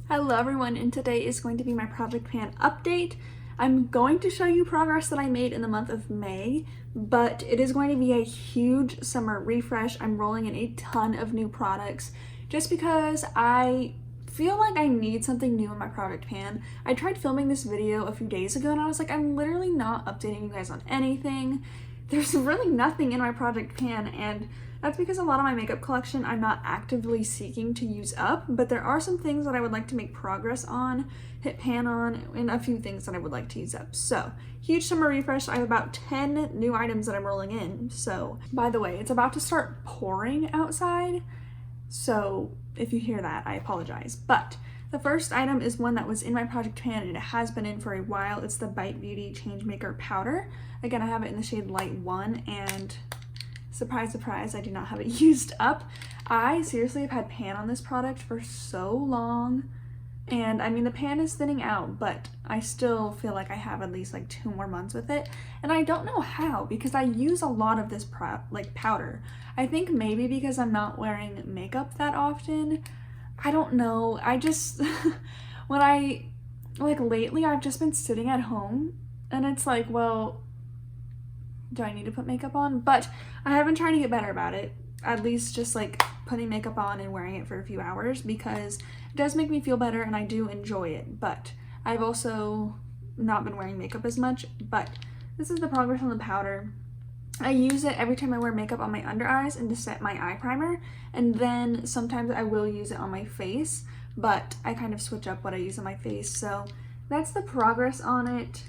Hello everyone, and today is going to be my project pan update. I'm going to show you progress that I made in the month of May, but it is going to be a huge summer refresh. I'm rolling in a ton of new products just because I feel like I need something new in my project pan. I tried filming this video a few days ago and I was like, I'm literally not updating you guys on anything. There's really nothing in my project pan, and that's because a lot of my makeup collection I'm not actively seeking to use up, but there are some things that I would like to make progress on, hit pan on, and a few things that I would like to use up. So, huge summer refresh. I have about 10 new items that I'm rolling in. So, by the way, it's about to start pouring outside, so if you hear that, I apologize. But the first item is one that was in my project pan and it has been in for a while. It's the Bite Beauty Changemaker Powder. Again, I have it in the shade Light 1, and surprise, surprise, I do not have it used up. I seriously have had pan on this product for so long, and I mean the pan is thinning out, but I still feel like I have at least like 2 more months with it, and I don't know how because I use a lot of this powder. I think maybe because I'm not wearing makeup that often. I don't know. I just lately I've just been sitting at home and it's like, well, do I need to put makeup on? But I have been trying to get better about it. At least just like putting makeup on and wearing it for a few hours, because it does make me feel better and I do enjoy it. But I've also not been wearing makeup as much. But this is the progress on the powder. I use it every time I wear makeup on my under eyes and to set my eye primer, and then sometimes I will use it on my face, but I kind of switch up what I use on my face. So that's the progress on it.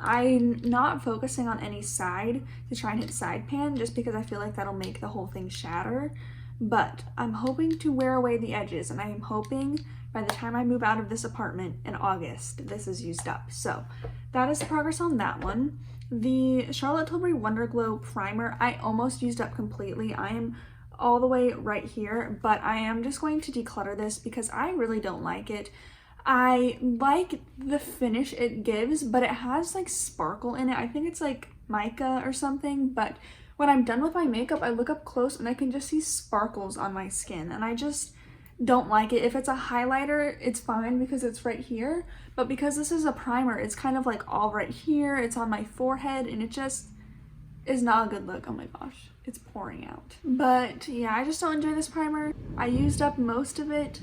I'm not focusing on any side to try and hit side pan just because I feel like that'll make the whole thing shatter, but I'm hoping to wear away the edges, and I am hoping by the time I move out of this apartment in August, this is used up. So that is the progress on that one. The Charlotte Tilbury Wonder Glow Primer, I almost used up completely. I am all the way right here, but I am just going to declutter this because I really don't like it. I like the finish it gives, but it has like sparkle in it. I think it's like mica or something, but when I'm done with my makeup, I look up close and I can just see sparkles on my skin, and I just don't like it. If it's a highlighter, it's fine because it's right here, but because this is a primer, it's kind of like all right here, it's on my forehead, and it just is not a good look. Oh my gosh, it's pouring out. But yeah, I just don't enjoy this primer. I used up most of it,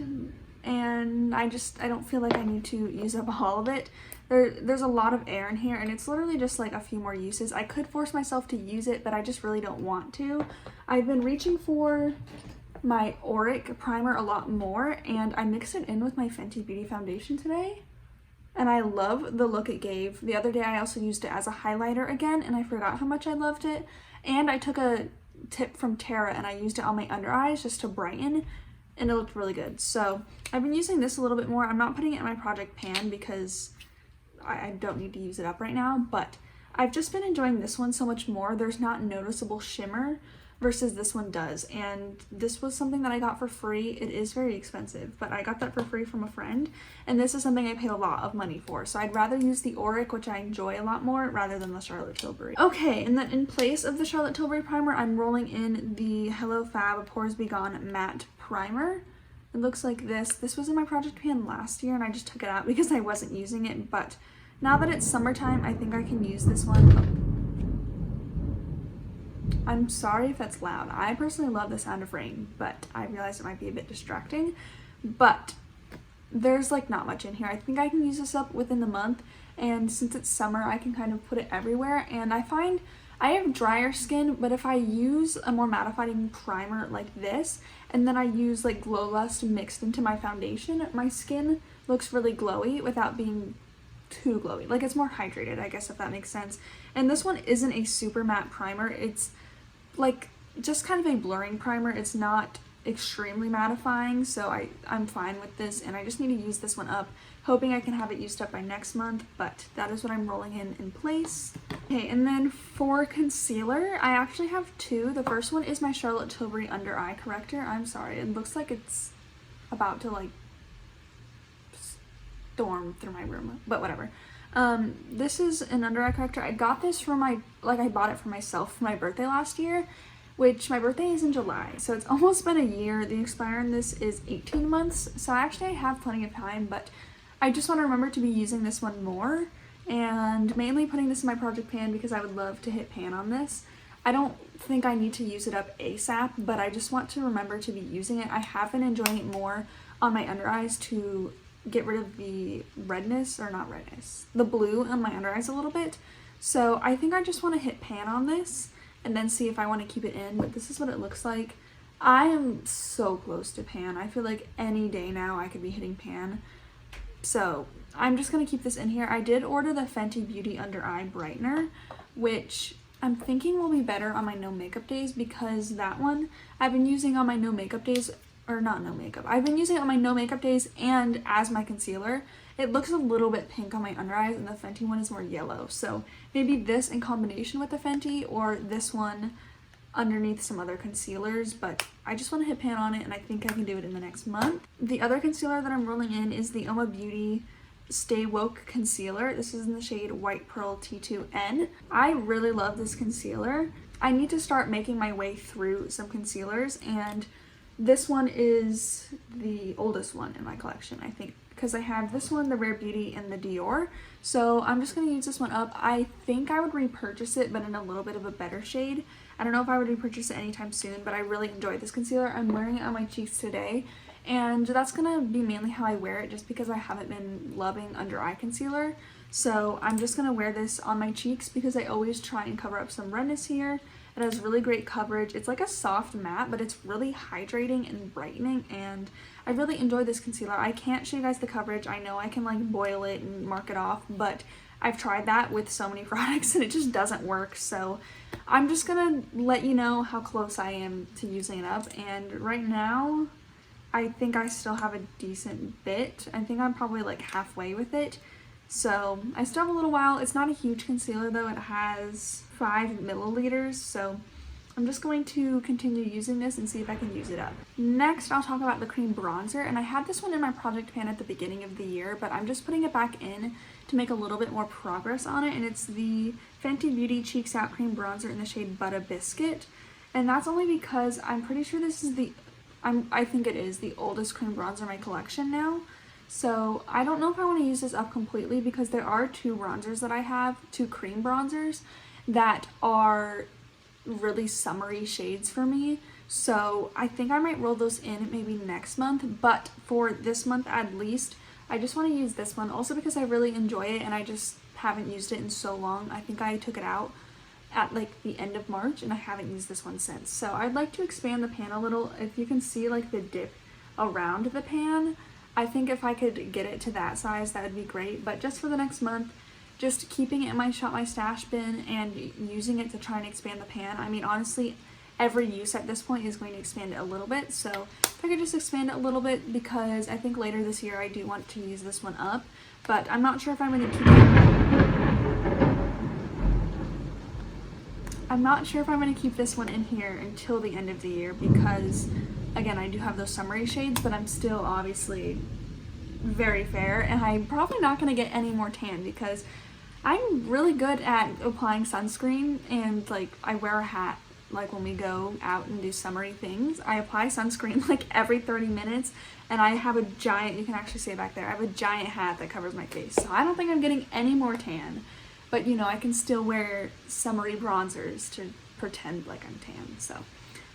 and I don't feel like I need to use up all of it. There's a lot of air in here, and it's literally just like a few more uses. I could force myself to use it, but I just really don't want to. I've been reaching for my Auric primer a lot more, and I mixed it in with my Fenty Beauty foundation today, and I love the look it gave. The other day I also used it as a highlighter again, and I forgot how much I loved it, and I took a tip from Tara and I used it on my under eyes just to brighten, and it looked really good. So I've been using this a little bit more. I'm not putting it in my project pan because I don't need to use it up right now, but I've just been enjoying this one so much more. There's not noticeable shimmer versus this one does, and this was something that I got for free. It is very expensive, but I got that for free from a friend, and this is something I paid a lot of money for, so I'd rather use the Auric, which I enjoy a lot more, rather than the Charlotte Tilbury. Okay, and then in place of the Charlotte Tilbury primer, I'm rolling in the Hello Fab Pores Be Gone Matte Primer. It looks like this. This was in my project pan last year, and I just took it out because I wasn't using it, but now that it's summertime, I think I can use this one. I'm sorry if that's loud. I personally love the sound of rain, but I realize it might be a bit distracting. But there's like not much in here. I think I can use this up within the month, and since it's summer, I can kind of put it everywhere. And I find I have drier skin, but if I use a more mattifying primer like this, and then I use like Glow Lust mixed into my foundation, my skin looks really glowy without being too glowy. Like, it's more hydrated, I guess, if that makes sense. And this one isn't a super matte primer. It's like just kind of a blurring primer. It's not extremely mattifying, so I'm fine with this, and I just need to use this one up, hoping I can have it used up by next month, but that is what I'm rolling in place. Okay, and then for concealer, I actually have 2. The first one is my Charlotte Tilbury Under Eye Corrector. I'm sorry, it looks like it's about to like storm through my room, but whatever. This is an under eye corrector. I got this for I bought it for myself for my birthday last year, which my birthday is in July, so it's almost been a year. The expire on this is 18 months, so actually I have plenty of time, but I just want to remember to be using this one more, and mainly putting this in my project pan because I would love to hit pan on this. I don't think I need to use it up ASAP, but I just want to remember to be using it. I have been enjoying it more on my under eyes to get rid of the redness, or not redness, the blue on my under eyes a little bit. So I think I just want to hit pan on this and then see if I want to keep it in, but this is what it looks like. I am so close to pan. I feel like any day now I could be hitting pan. So I'm just going to keep this in here. I did order the Fenty Beauty Under Eye Brightener, which I'm thinking will be better on my no makeup days, because that one I've been using on my no makeup days, or not no makeup. I've been using it on my no makeup days and as my concealer. It looks a little bit pink on my under eyes, and the Fenty one is more yellow. So maybe this in combination with the Fenty, or this one underneath some other concealers, but I just want to hit pan on it, and I think I can do it in the next month. The other concealer that I'm rolling in is the Oma Beauty Stay Woke Concealer. This is in the shade White Pearl T2N. I really love this concealer. I need to start making my way through some concealers, and this one is the oldest one in my collection, I think, because I have this one, the Rare Beauty, and the Dior. So I'm just going to use this one up. I think I would repurchase it, but in a little bit of a better shade. I don't know if I would repurchase it anytime soon, but I really enjoy this concealer. I'm wearing it on my cheeks today, and that's going to be mainly how I wear it, just because I haven't been loving under eye concealer. So I'm just going to wear this on my cheeks because I always try and cover up some redness here. It has really great coverage. It's like a soft matte, but it's really hydrating and brightening, and I really enjoy this concealer. I can't show you guys the coverage. I know I can like boil it and mark it off, but I've tried that with so many products and it just doesn't work. So I'm just gonna let you know how close I am to using it up, and right now I think I still have a decent bit. I think I'm probably like halfway with it. So I still have a little while. It's not a huge concealer though. It has 5 milliliters, so I'm just going to continue using this and see if I can use it up. Next, I'll talk about the cream bronzer, and I had this one in my project pan at the beginning of the year, but I'm just putting it back in to make a little bit more progress on it, and it's the Fenty Beauty Cheeks Out Cream Bronzer in the shade Butter Biscuit, and that's only because I'm pretty sure this is I think it is the oldest cream bronzer in my collection now. So I don't know if I want to use this up completely, because there are 2 bronzers that I have, 2 cream bronzers that are really summery shades for me. So I think I might roll those in maybe next month, but for this month at least, I just want to use this one, also because I really enjoy it and I just haven't used it in so long. I think I took it out at like the end of March and I haven't used this one since. So I'd like to expand the pan a little. If you can see like the dip around the pan, I think if I could get it to that size, that would be great. But just for the next month, just keeping it in my Shop My Stash bin and using it to try and expand the pan. I mean, honestly, every use at this point is going to expand it a little bit. So if I could just expand it a little bit, because I think later this year I do want to use this one up. But I'm not sure if I'm going to keep this one in here until the end of the year, because again, I do have those summery shades, but I'm still obviously very fair, and I'm probably not going to get any more tan because I'm really good at applying sunscreen, and like I wear a hat like when we go out and do summery things. I apply sunscreen like every 30 minutes, and I have a giant, you can actually see it back there, I have a giant hat that covers my face. So I don't think I'm getting any more tan, but you know, I can still wear summery bronzers to pretend like I'm tan. So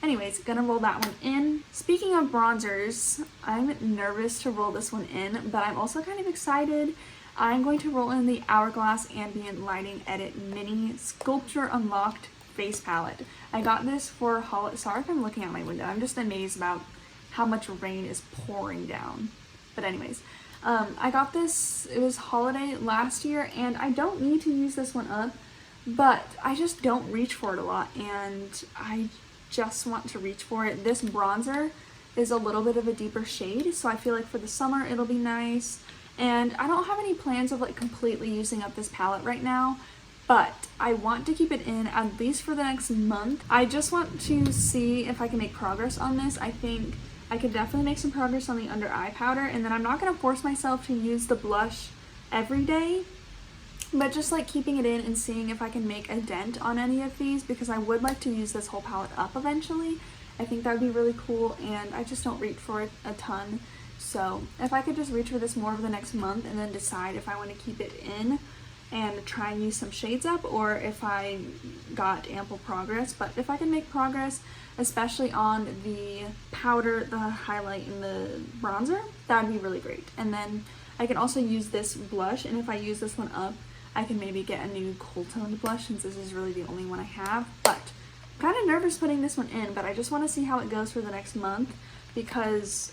anyways, gonna roll that one in. Speaking of bronzers, I'm nervous to roll this one in, but I'm also kind of excited. I'm going to roll in the Hourglass Ambient Lighting Edit Mini Sculpture Unlocked Face Palette. I got this for holiday. Sorry if I'm looking out my window. I'm just amazed about how much rain is pouring down. But anyways, I got this, it was holiday last year, and I don't need to use this one up, but I just don't reach for it a lot, and I just want to reach for it. This bronzer is a little bit of a deeper shade, so I feel like for the summer it'll be nice. And I don't have any plans of like completely using up this palette right now, but I want to keep it in at least for the next month. I just want to see if I can make progress on this. I think I could definitely make some progress on the under eye powder, and then I'm not going to force myself to use the blush every day. But just like keeping it in and seeing if I can make a dent on any of these, because I would like to use this whole palette up eventually. I think that would be really cool, and I just don't reach for it a ton. So if I could just reach for this more over the next month and then decide if I want to keep it in and try and use some shades up, or if I got ample progress. But if I can make progress, especially on the powder, the highlight, and the bronzer, that would be really great. And then I can also use this blush, and if I use this one up, I can maybe get a new cool toned blush, since this is really the only one I have. But I'm kind of nervous putting this one in, but I just want to see how it goes for the next month, because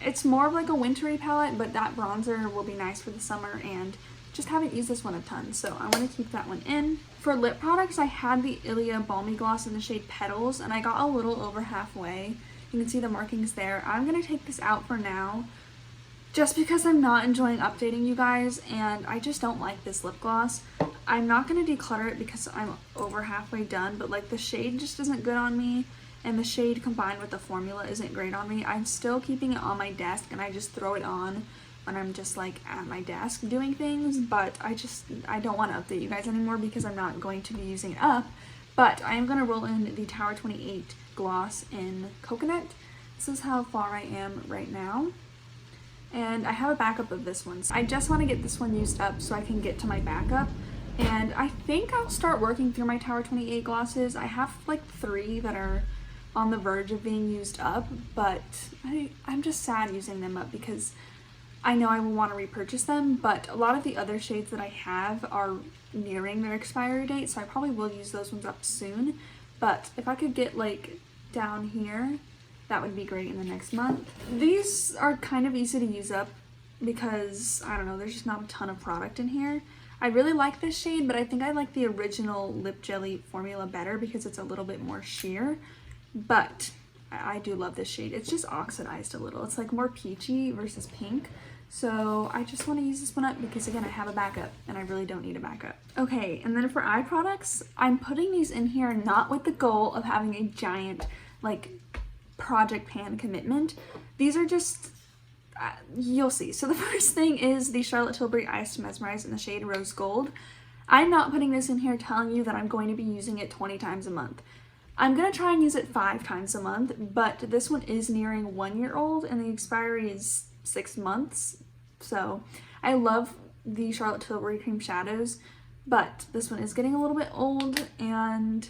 it's more of like a wintry palette, but that bronzer will be nice for the summer, and just haven't used this one a ton, so I want to keep that one in. For lip products, I had the Ilia Balmy Gloss in the shade Petals, and I got a little over halfway. You can see the markings there. I'm going to take this out for now, just because I'm not enjoying updating you guys, and I just don't like this lip gloss. I'm not going to declutter it because I'm over halfway done, but like the shade just isn't good on me, and the shade combined with the formula isn't great on me. I'm still keeping it on my desk, and I just throw it on when I'm just like at my desk doing things, but I don't want to update you guys anymore because I'm not going to be using it up. But I am going to roll in the Tower 28 gloss in Coconut. This is how far I am right now, and I have a backup of this one, so I just want to get this one used up so I can get to my backup. And I think I'll start working through my Tower 28 glosses. I have like 3 that are on the verge of being used up, but I'm just sad using them up because I know I will want to repurchase them, but a lot of the other shades that I have are nearing their expiry date, so I probably will use those ones up soon. But if I could get like down here, that would be great in the next month. These are kind of easy to use up because, I don't know, there's just not a ton of product in here. I really like this shade, but I think I like the original Lip Jelly formula better because it's a little bit more sheer. But I do love this shade. It's just oxidized a little. It's like more peachy versus pink. So I just want to use this one up because, again, I have a backup and I really don't need a backup. Okay, and then for eye products, I'm putting these in here not with the goal of having a giant like project pan commitment. These are just, you'll see. So the first thing is the Charlotte Tilbury Eyes to Mesmerize in the shade Rose Gold. I'm not putting this in here telling you that I'm going to be using it 20 times a month. I'm going to try and use it 5 times a month, but this one is nearing 1 year old and the expiry is 6 months. So I love the Charlotte Tilbury cream shadows, but this one is getting a little bit old, and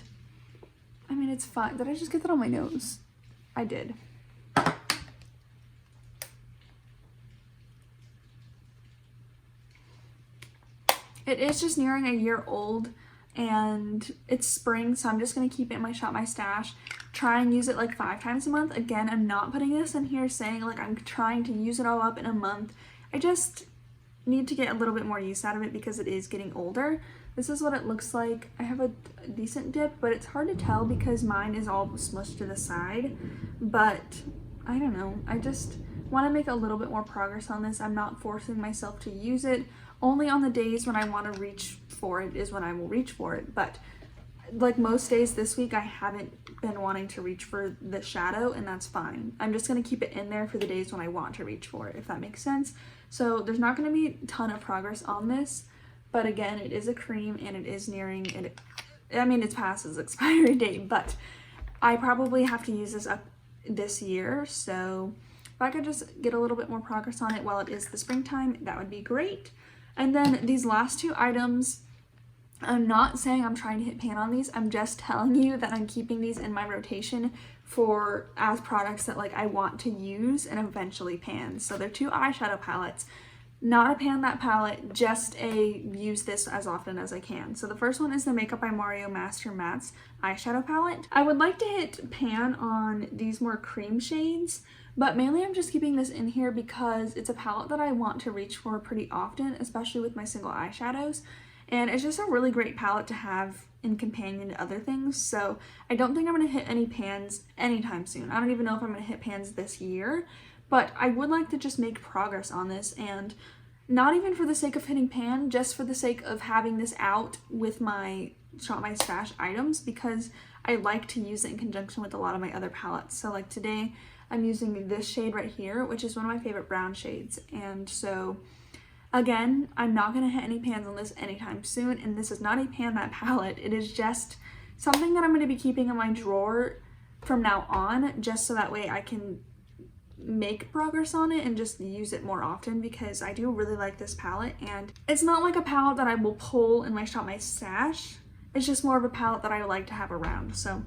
I mean, it's fine. Did I just get that on my nose? I did. It is just nearing a year old, and it's spring, so I'm just going to keep it in my Shop My Stash. Try and use it like 5 times a month. Again, I'm not putting this in here saying like I'm trying to use it all up in a month. I just need to get a little bit more use out of it because it is getting older. This is what it looks like. I have a decent dip, but it's hard to tell because mine is all smushed to the side. But I don't know. I just want to make a little bit more progress on this. I'm not forcing myself to use it. Only on the days when I want to reach for it is when I will reach for it. But like most days this week, I haven't been wanting to reach for the shadow, and that's fine. I'm just going to keep it in there for the days when I want to reach for it, if that makes sense. So there's not going to be a ton of progress on this, but again, it is a cream and it is nearing it. I mean, it's past its expiry date, but I probably have to use this up this year. So if I could just get a little bit more progress on it while it is the springtime, that would be great. And then these last 2 items, I'm not saying I'm trying to hit pan on these. I'm just telling you that I'm keeping these in my rotation for as products that like I want to use and eventually pan. So they're 2 eyeshadow palettes. Not a pan that palette, just a use this as often as I can. So the first one is the Makeup by Mario Master Mattes eyeshadow palette. I would like to hit pan on these more cream shades, but mainly I'm just keeping this in here because it's a palette that I want to reach for pretty often, especially with my single eyeshadows. And it's just a really great palette to have in companion to other things. So I don't think I'm going to hit any pans anytime soon. I don't even know if I'm going to hit pans this year, but I would like to just make progress on this, and not even for the sake of hitting pan, just for the sake of having this out with my Shop My Stash items, because I like to use it in conjunction with a lot of my other palettes. So like today I'm using this shade right here, which is one of my favorite brown shades, and so Again, I'm not going to hit any pans on this anytime soon, and this is not a pan matte palette. It is just something that I'm going to be keeping in my drawer from now on, just so that way I can make progress on it and just use it more often, because I do really like this palette, and it's not like a palette that I will pull in my Shop My Stash. It's just more of a palette that I like to have around. So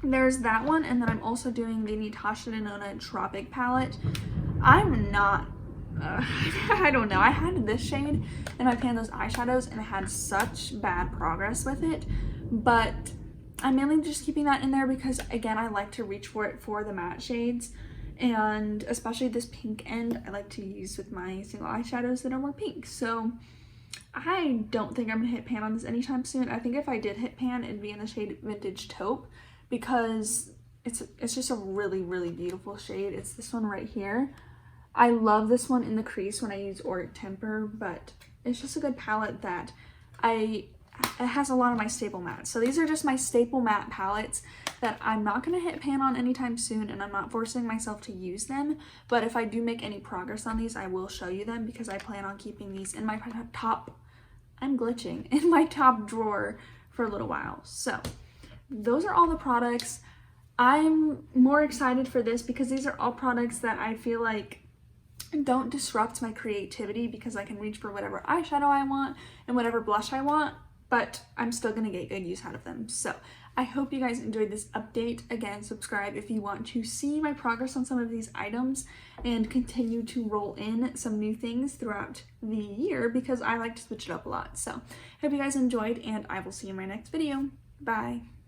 there's that one, and then I'm also doing the Natasha Denona Tropic palette. I'm not I don't know, I had this shade in my pan, those eyeshadows, and I had such bad progress with it, but I'm mainly just keeping that in there because, again, I like to reach for it for the matte shades, and especially this pink end I like to use with my single eyeshadows that are more pink. So I don't think I'm gonna hit pan on this anytime soon. I think if I did hit pan, it'd be in the shade Vintage Taupe, because it's just a really, really beautiful shade. It's this one right here. I love this one in the crease when I use Auric Temper, but it's just a good palette that it has a lot of my staple mattes. So these are just my staple matte palettes that I'm not going to hit pan on anytime soon, and I'm not forcing myself to use them. But if I do make any progress on these, I will show you them, because I plan on keeping these in my in my top drawer for a little while. So those are all the products. I'm more excited for this because these are all products that I feel like don't disrupt my creativity, because I can reach for whatever eyeshadow I want and whatever blush I want, but I'm still gonna get good use out of them. So I hope you guys enjoyed this update. Again, subscribe if you want to see my progress on some of these items and continue to roll in some new things throughout the year, because I like to switch it up a lot. So I hope you guys enjoyed, and I will see you in my next video. Bye.